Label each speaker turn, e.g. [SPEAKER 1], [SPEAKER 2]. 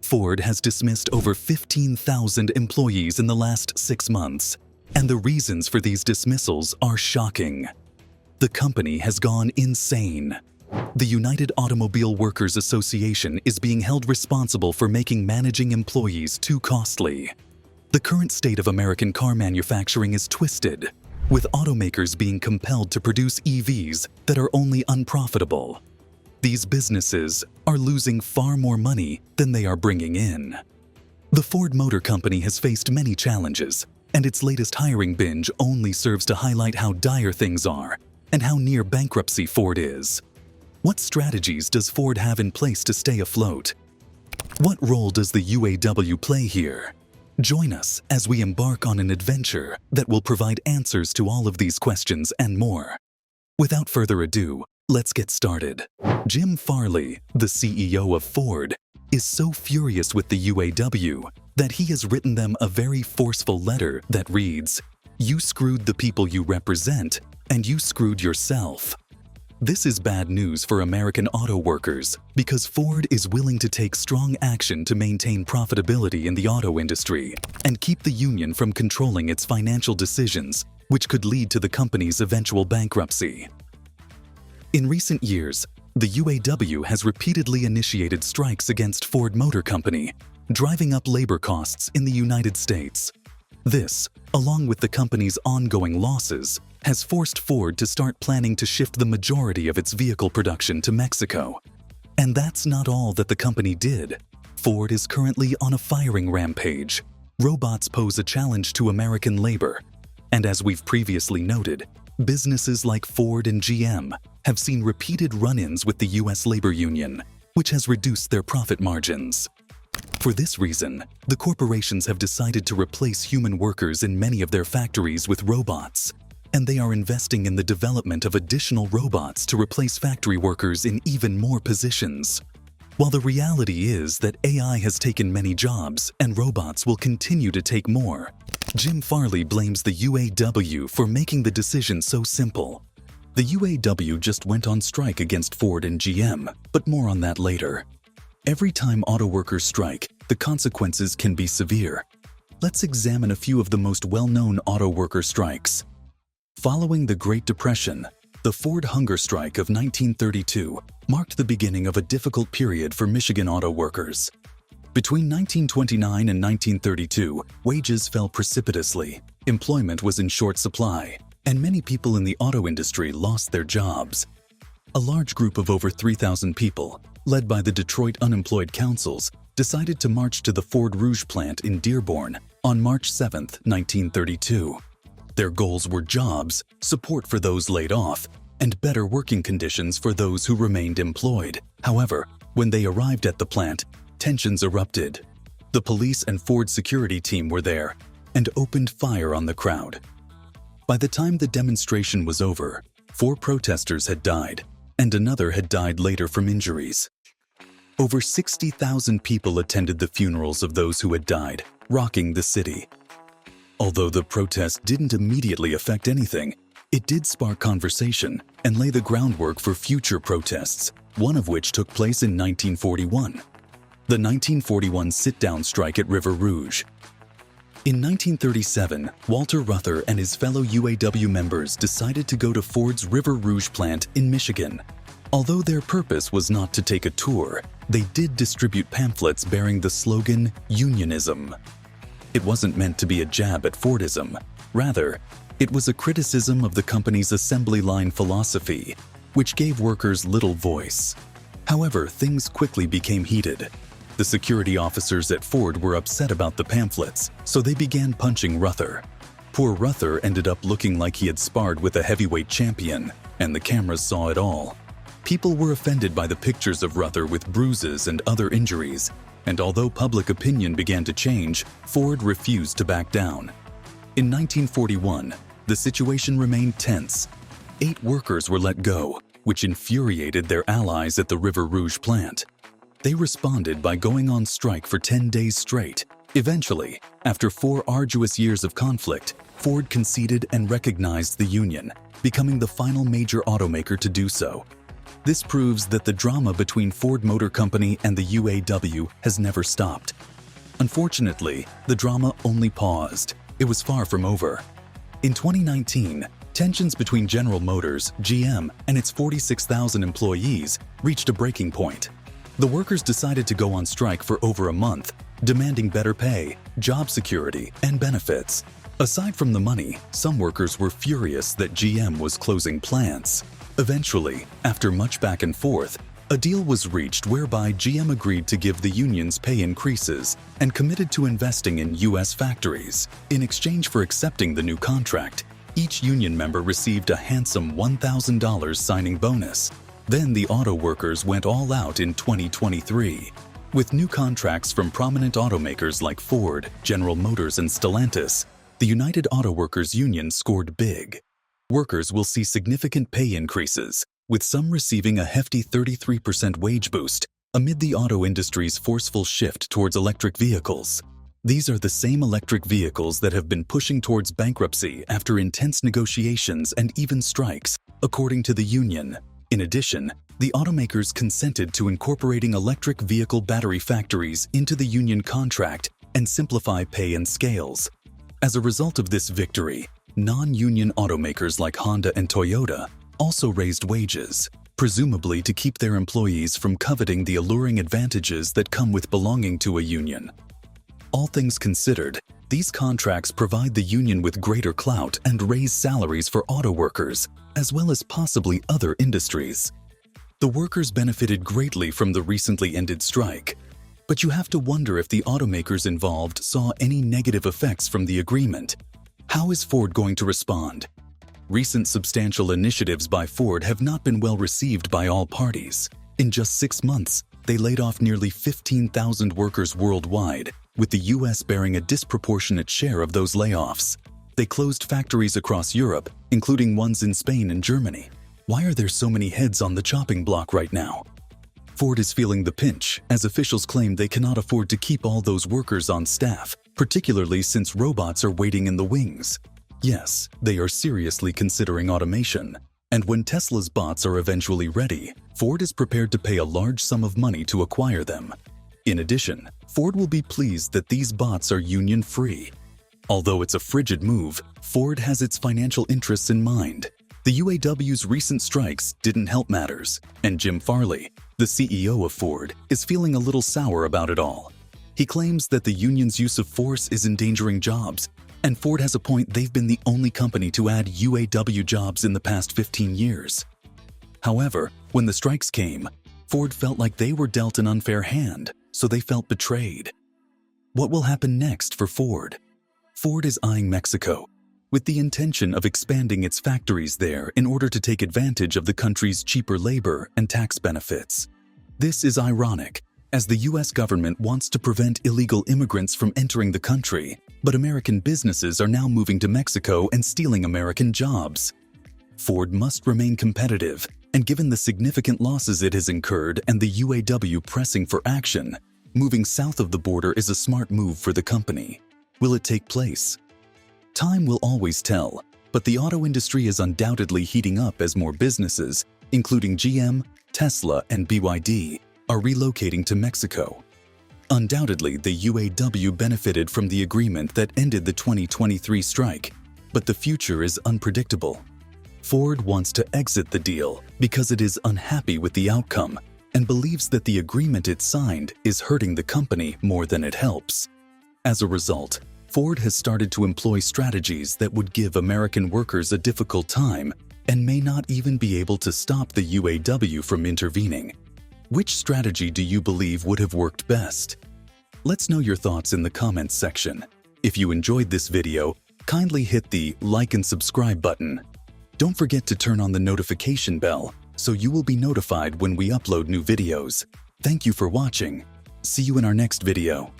[SPEAKER 1] Ford has dismissed over 15,000 employees in the last 6 months, and the reasons for these dismissals are shocking. The company has gone insane. The United Automobile Workers Association is being held responsible for making managing employees too costly. The current state of American car manufacturing is twisted, with automakers being compelled to produce EVs that are only unprofitable. These businesses are losing far more money than they are bringing in. The Ford Motor Company has faced many challenges, and its latest hiring binge only serves to highlight how dire things are and how near bankruptcy Ford is. What strategies does Ford have in place to stay afloat? What role does the UAW play here? Join us as we embark on an adventure that will provide answers to all of these questions and more. Without further ado, let's get started. Jim Farley, the CEO of Ford, is so furious with the UAW that he has written them a very forceful letter that reads, "You screwed the people you represent, and you screwed yourself." This is bad news for American auto workers because Ford is willing to take strong action to maintain profitability in the auto industry and keep the union from controlling its financial decisions, which could lead to the company's eventual bankruptcy. In recent years, the UAW has repeatedly initiated strikes against Ford Motor Company, driving up labor costs in the United States. This, along with the company's ongoing losses, has forced Ford to start planning to shift the majority of its vehicle production to Mexico. And that's not all that the company did. Ford is currently on a firing rampage. Robots pose a challenge to American labor. And as we've previously noted, businesses like Ford and GM have seen repeated run-ins with the U.S. labor union, which has reduced their profit margins. For this reason, the corporations have decided to replace human workers in many of their factories with robots, and they are investing in the development of additional robots to replace factory workers in even more positions. While the reality is that AI has taken many jobs and robots will continue to take more, Jim Farley blames the UAW for making the decision so simple. The UAW just went on strike against Ford and GM, but more on that later. Every time auto workers strike, the consequences can be severe. Let's examine a few of the most well-known auto worker strikes. Following the Great Depression, the Ford hunger strike of 1932 marked the beginning of a difficult period for Michigan auto workers. Between 1929 and 1932, wages fell precipitously, employment was in short supply, and many people in the auto industry lost their jobs. A large group of over 3,000 people, led by the Detroit Unemployed Councils, decided to march to the Ford Rouge plant in Dearborn on March 7, 1932. Their goals were jobs, support for those laid off, and better working conditions for those who remained employed. However, when they arrived at the plant, tensions erupted. The police and Ford security team were there and opened fire on the crowd. By the time the demonstration was over, 4 protesters had died, and another had died later from injuries. Over 60,000 people attended the funerals of those who had died, rocking the city. Although the protest didn't immediately affect anything, it did spark conversation and lay the groundwork for future protests, one of which took place in 1941. The 1941 sit-down strike at River Rouge. In 1937, Walter Reuther and his fellow UAW members decided to go to Ford's River Rouge plant in Michigan. Although their purpose was not to take a tour, they did distribute pamphlets bearing the slogan, "Unionism." It wasn't meant to be a jab at Fordism. Rather, it was a criticism of the company's assembly line philosophy, which gave workers little voice. However, things quickly became heated. The security officers at Ford were upset about the pamphlets, so they began punching Reuther. Poor Reuther ended up looking like he had sparred with a heavyweight champion, and the cameras saw it all. People were offended by the pictures of Reuther with bruises and other injuries, and although public opinion began to change, Ford refused to back down. In 1941, the situation remained tense. 8 workers were let go, which infuriated their allies at the River Rouge plant. They responded by going on strike for 10 days straight. Eventually, after 4 arduous years of conflict, Ford conceded and recognized the union, becoming the final major automaker to do so. This proves that the drama between Ford Motor Company and the UAW has never stopped. Unfortunately, the drama only paused. It was far from over. In 2019, tensions between General Motors, GM, and its 46,000 employees reached a breaking point. The workers decided to go on strike for over a month, demanding better pay, job security, and benefits. Aside from the money, some workers were furious that GM was closing plants. Eventually, after much back and forth, a deal was reached whereby GM agreed to give the unions pay increases and committed to investing in U.S. factories. In exchange for accepting the new contract, each union member received a handsome $1,000 signing bonus. Then the auto workers went all out in 2023. With new contracts from prominent automakers like Ford, General Motors, and Stellantis, the United Auto Workers Union scored big. Workers will see significant pay increases, with some receiving a hefty 33% wage boost amid the auto industry's forceful shift towards electric vehicles. These are the same electric vehicles that have been pushing towards bankruptcy after intense negotiations and even strikes, according to the union. In addition, the automakers consented to incorporating electric vehicle battery factories into the union contract and simplify pay and scales. As a result of this victory, non-union automakers like Honda and Toyota also raised wages, presumably to keep their employees from coveting the alluring advantages that come with belonging to a union. All things considered, these contracts provide the union with greater clout and raise salaries for auto workers, as well as possibly other industries. The workers benefited greatly from the recently ended strike, but you have to wonder if the automakers involved saw any negative effects from the agreement. How is Ford going to respond? Recent substantial initiatives by Ford have not been well received by all parties. In just 6 months, they laid off nearly 15,000 workers worldwide, with the US bearing a disproportionate share of those layoffs. They closed factories across Europe, including ones in Spain and Germany. Why are there so many heads on the chopping block right now? Ford is feeling the pinch, as officials claim they cannot afford to keep all those workers on staff, particularly since robots are waiting in the wings. Yes, they are seriously considering automation. And when Tesla's bots are eventually ready, Ford is prepared to pay a large sum of money to acquire them. In addition, Ford will be pleased that these bots are union-free. Although it's a frigid move, Ford has its financial interests in mind. The UAW's recent strikes didn't help matters, and Jim Farley, the CEO of Ford, is feeling a little sour about it all. He claims that the union's use of force is endangering jobs, and Ford has a point. They've been the only company to add UAW jobs in the past 15 years. However, when the strikes came, Ford felt like they were dealt an unfair hand, so they felt betrayed. What will happen next for Ford? Ford is eyeing Mexico, with the intention of expanding its factories there in order to take advantage of the country's cheaper labor and tax benefits. This is ironic, as the US government wants to prevent illegal immigrants from entering the country, but American businesses are now moving to Mexico and stealing American jobs. Ford must remain competitive, and given the significant losses it has incurred and the UAW pressing for action, moving south of the border is a smart move for the company. Will it take place? Time will always tell, but the auto industry is undoubtedly heating up as more businesses, including GM, Tesla, and BYD, are relocating to Mexico. Undoubtedly, the UAW benefited from the agreement that ended the 2023 strike, but the future is unpredictable. Ford wants to exit the deal because it is unhappy with the outcome and believes that the agreement it signed is hurting the company more than it helps. As a result, Ford has started to employ strategies that would give American workers a difficult time and may not even be able to stop the UAW from intervening. Which strategy do you believe would have worked best? Let's know your thoughts in the comments section. If you enjoyed this video, kindly hit the like and subscribe button. Don't forget to turn on the notification bell so you will be notified when we upload new videos. Thank you for watching. See you in our next video.